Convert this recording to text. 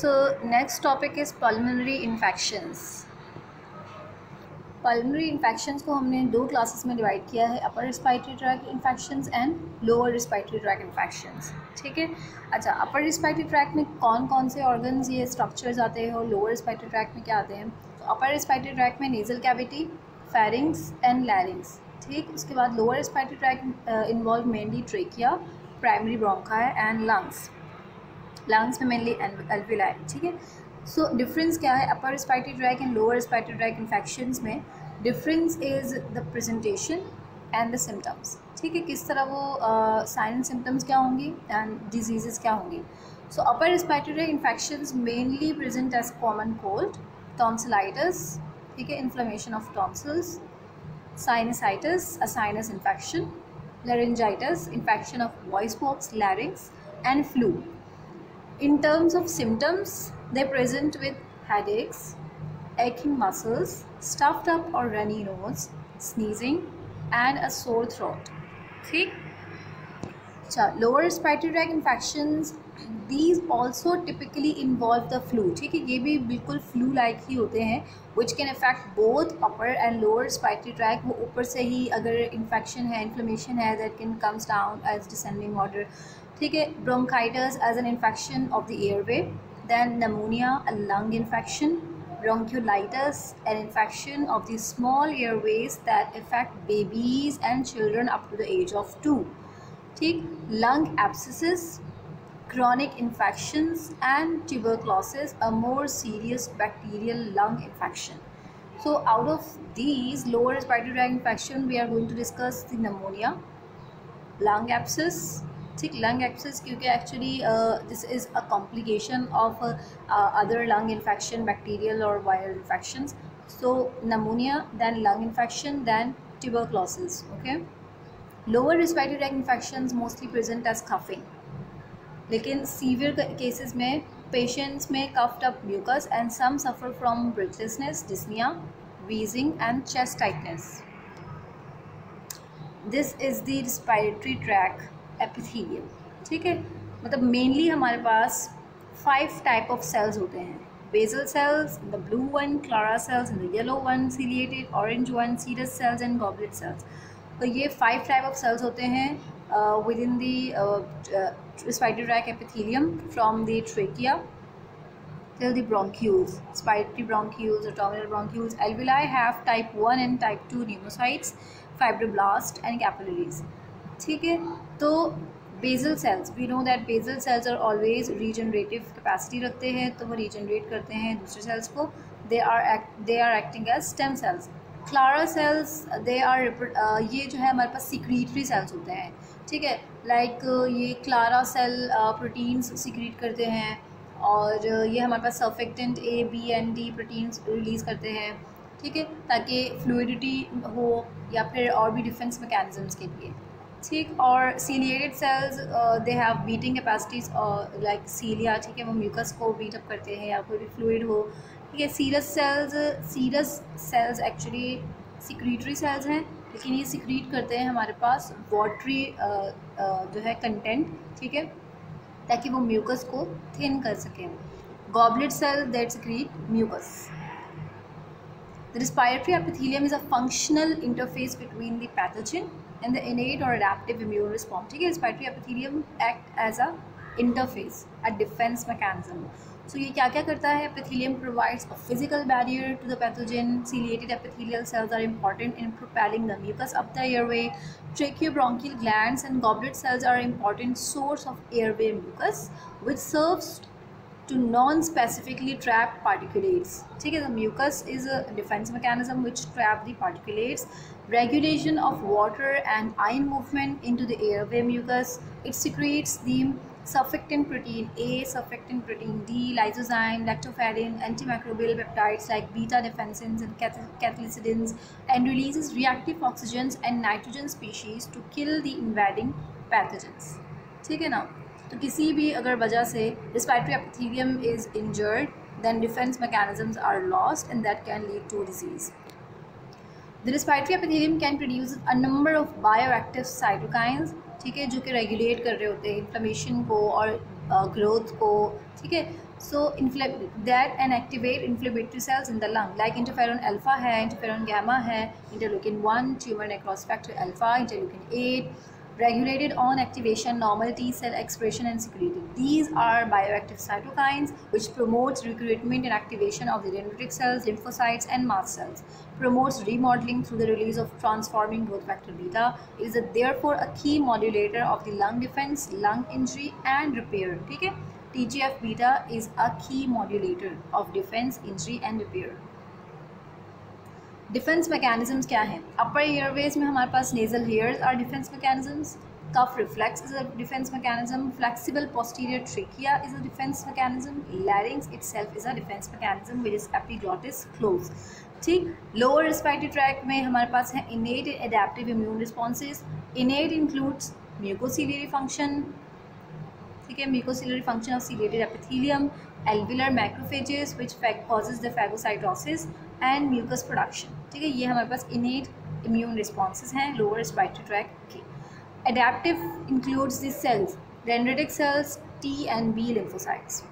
so next topic is pulmonary infections. Pulmonary infections को हमने दो क्लासेस में डिवाइड किया है, upper respiratory tract infections and lower respiratory tract infections. ठीक है. अच्छा, अपर रिस्पायरेटरी ट्रैक में कौन कौन से ऑर्गन्स ये स्ट्रक्चर्स आते हैं और लोअर रिस्पायरेटरी ट्रैक में क्या आते हैं? तो अपर रिस्पायरेटरी ट्रैक में nasal cavity, pharynx and larynx. ठीक. उसके बाद lower respiratory tract involve mainly trachea, primary bronchi and lungs. Lungs में मेनली एल्विलाई. ठीक है. सो डिफरेंस क्या है upper respiratory tract and lower respiratory tract infections में? Difference is the presentation and the symptoms. ठीक है. किस तरह वो साइन एंड सिम्टम्स क्या होंगी एंड डिजीज़ क्या होंगी. So upper respiratory tract infections mainly present as common cold, tonsillitis. ठीक है. Inflammation of tonsils, sinusitis, a sinus infection, laryngitis, infection of voice box, larynx and flu. In terms of symptoms, they present with headaches, aching muscles, stuffed up or runny nose, sneezing and a sore throat. ठीक. अच्छा, lower respiratory tract infections, these also typically involve the flu. ठीक है. ये भी बिल्कुल flu like ही होते हैं, which can affect both upper and lower respiratory tract. वो ऊपर से ही अगर infection है, inflammation है, that can comes down as descending order. ठीक है. Bronchitis as an infection of the airway, then pneumonia, a lung infection, bronchiolitis, an infection of the small airways that affect babies and children up to the age of 2. ठीक. Lung abscesses, chronic infections and tuberculosis, a more serious bacterial lung infection. So out of these lower respiratory tract infection, we are going to discuss the pneumonia, lung abscess. ठीक. lung abscess क्योंकि actually this is a complication of other lung infection, bacterial or viral infections. So pneumonia, then lung infection, then tuberculosis. Okay. Lower respiratory tract infections mostly present as coughing, लेकिन severe cases में patients में coughed up mucus and some suffer from breathlessness, dyspnoea, wheezing and chest tightness. This is the respiratory tract epithelium. ठीक है. मतलब mainly हमारे पास 5 type of cells होते हैं. Basal cells, the blue one, Clara cells, the yellow one, ciliated, orange one, serous cells and goblet cells. तो ये 5 type of cells होते हैं within the respiratory tract epithelium, from the trachea till the bronchioles, respiratory bronchioles, abdominal bronchioles. Alveoli have type 1 and type 2 pneumocytes, fibroblasts and capillaries. ठीक है. तो basal cells, we know that basal cells are always regenerative capacity रखते हैं, तो वो regenerate करते हैं दूसरे cells को. they are acting as stem cells. Clara cells, they are ये जो है हमारे पास सिक्रीटरी सेल्स होते हैं. ठीक है. लाइक ये क्लारा सेल प्रोटीन्स सिक्रीट करते हैं और ये हमारे पास surfactant A, B and D proteins release करते हैं. ठीक है. ताकि फ्लूइडिटी हो या फिर और भी डिफेंस मैकेनिज्म्स के लिए. ठीक. और ciliated cells, they have beating capacities like cilia. ठीक है. वो म्यूकस को बीट अप करते हैं या कोई भी फ्लूइड हो. ठीक है. Serous cells actually secretory cells हैं, लेकिन ये सिक्रीट करते हैं हमारे पास वाटरी जो है कंटेंट. ठीक है. ताकि वो म्यूकस को थिन कर सकें. Goblet cell that secrete mucus. The respiratory epithelium is a functional interface between the pathogen and the innate or adaptive immune response. ठीक है. respiratory epithelium act as a interface, a defense mechanism. So ये क्या क्या करता है? Epithelium provides a physical barrier to the pathogen. Ciliated epithelial cells are important in propelling the mucus up the airway. Tracheobronchial glands and goblet cells are important source of airway mucus, which serves to non-specifically trap particulates. ठीक है. The mucus is a defense mechanism which trap the particulates. Regulation of water and ion movement into the airway mucus. It secretes the surfactant protein A, surfactant protein D, lysozyme, lactoferrin, antimicrobial peptides like beta-defensins and cathelicidins, and releases reactive oxygens and nitrogen species to kill the invading pathogens. ठीक है ना. तो किसी भी अगर वजह से respiratory epithelium is injured, then defense mechanisms are lost and that can lead to disease. The respiratory epithelium can produce a number of bioactive cytokines. ठीक है. जो कि रेगुलेट कर रहे होते हैं इन्फ्लेमेशन को और ग्रोथ को. ठीक है. So that and activate inflammatory cells in the lung like interferon alpha है, interferon gamma है, interleukin 1, tumor necrosis factor alpha, interleukin 8, regulated on activation normal T cell expression and secreted. These are bioactive cytokines which promotes recruitment and activation of the dendritic cells, lymphocytes and mast cells. Promotes remodeling through the release of transforming growth factor beta. It is therefore a key modulator of the lung defense, lung injury and repair. ठीक है, TGF beta is a key modulator of defense, injury and repair. Defence mechanisms क्या हैं? Upper airways में हमारे पास nasal hairs are defence mechanisms, cough reflex is a defence mechanism, flexible posterior trachea is a defence mechanism, larynx itself is a defence mechanism which is epiglottis close. ठीक, lower respiratory tract में हमारे पास है innate and adaptive immune responses. Innate includes mucociliary function, ठीक है, mucociliary function of ciliated epithelium, alveolar macrophages which causes the phagocytosis and mucus production. ठीक है, ये हमारे पास innate immune responses हैं lower respiratory tract के. Adaptive includes the cells, dendritic cells, T and B lymphocytes.